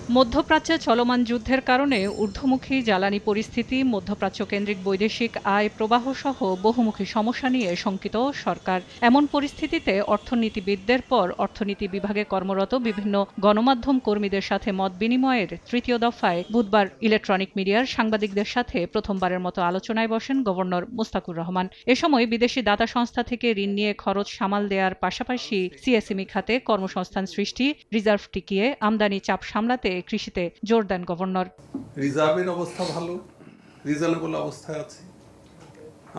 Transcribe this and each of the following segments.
মধ্যপ্রাচ্যে চলমান যুদ্ধের কারণে ঊর্ধ্বমুখী জ্বালানি পরিস্থিতি, মধ্যপ্রাচ্য কেন্দ্রিক বৈদেশিক আয় প্রবাহ সহ বহুমুখী সমস্যা নিয়ে শঙ্কিত সরকার। এমন পরিস্থিতিতে অর্থনীতিবিদদের পর অর্থনীতি বিভাগে কর্মরত বিভিন্ন গণমাধ্যম কর্মীদের সাথে মত বিনিময়ের তৃতীয় দফায় বুধবার ইলেকট্রনিক মিডিয়ার সাংবাদিকদের সাথে প্রথমবারের মতো আলোচনায় বসেন গভর্নর মোস্তাকুর রহমান। এ সময় বিদেশি দাতা সংস্থা থেকে ঋণ নিয়ে খরচ সামাল দেওয়ার পাশাপাশি সিএসএমই খাতে কর্মসংস্থান সৃষ্টি, রিজার্ভ টিকিয়ে আমদানি চাপ সামলাতে কৃষিতে জোর দেন গভর্নর। রিজার্ভের অবস্থা ভালো, রিজনেবল অবস্থায় আছে।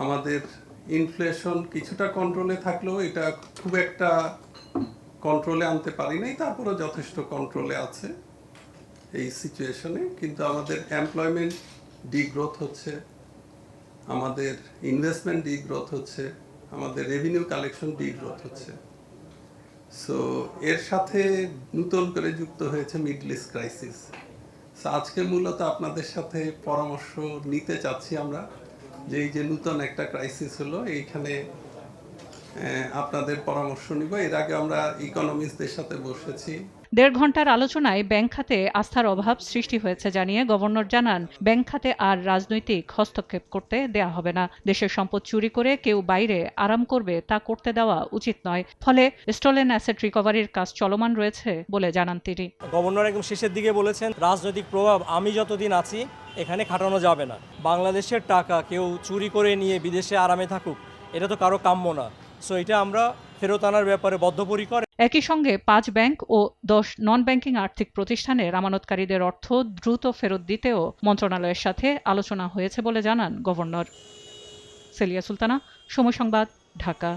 আমাদের ইনফ্লেশন কিছুটা কন্ট্রোলে থাকলেও এটা খুব একটা কন্ট্রোলে আনতে পারি নাই, তারপরেও যথেষ্ট কন্ট্রোলে আছে এই সিচুয়েশনে। কিন্তু আমাদের এমপ্লয়মেন্ট ডিগ্রোথ হচ্ছে, আমাদের ইনভেস্টমেন্ট ডিগ্রোথ হচ্ছে, আমাদের রেভিনিউ কালেকশন ডিগ্রোথ হচ্ছে। সো এর সাথে নতুন করে যুক্ত হয়েছে মিডল ইস্ট ক্রাইসিস। আজকে মূলত আপনাদের সাথে পরামর্শ নিতে চাচ্ছি আমরা যে এই যে নতুন একটা ক্রাইসিস হলো, এইখানে আপনাদের পরামর্শ নিব। এর আগে আমরা ইকোনমিস্টদের সাথে বসেছি। ১.৫ ঘণ্টার আলোচনায় ব্যাংক খাতে আস্থার অভাব সৃষ্টি হয়েছে জানিয়ে গভর্নর জানান, ব্যাংক খাতে আর রাজনৈতিক হস্তক্ষেপ করতে দেয়া হবে না। দেশের সম্পদ চুরি করে কেউ বাইরে আরাম করবে তা করতে দেওয়া উচিত নয়। ফলে স্টলেন অ্যাসেট রিকভারির কাজ চলমান রয়েছে বলে জানান তিনি। গভর্নর একদম শেষের দিকে বলেছেন, রাজনৈতিক প্রভাব আমি যতদিন আছি এখানে খাটানো যাবে না। বাংলাদেশের টাকা কেউ চুরি করে নিয়ে বিদেশে আরামে থাকুক, এটা তো কারো কাম্য না। সো এটা আমরা ফেরত আনার ব্যাপারে বদ্ধপরিকর। একই সঙ্গে ৫ ব্যাংক ও ১০ নন ব্যাংকিং আর্থিক প্রতিষ্ঠানের আমানতকারীদের অর্থ দ্রুত ফেরত দিতেও মন্ত্রণালয়ের সাথে আলোচনা হয়েছে বলে জানান গভর্নর। সেলিয়া সুলতানা, সময় সংবাদ, ঢাকা।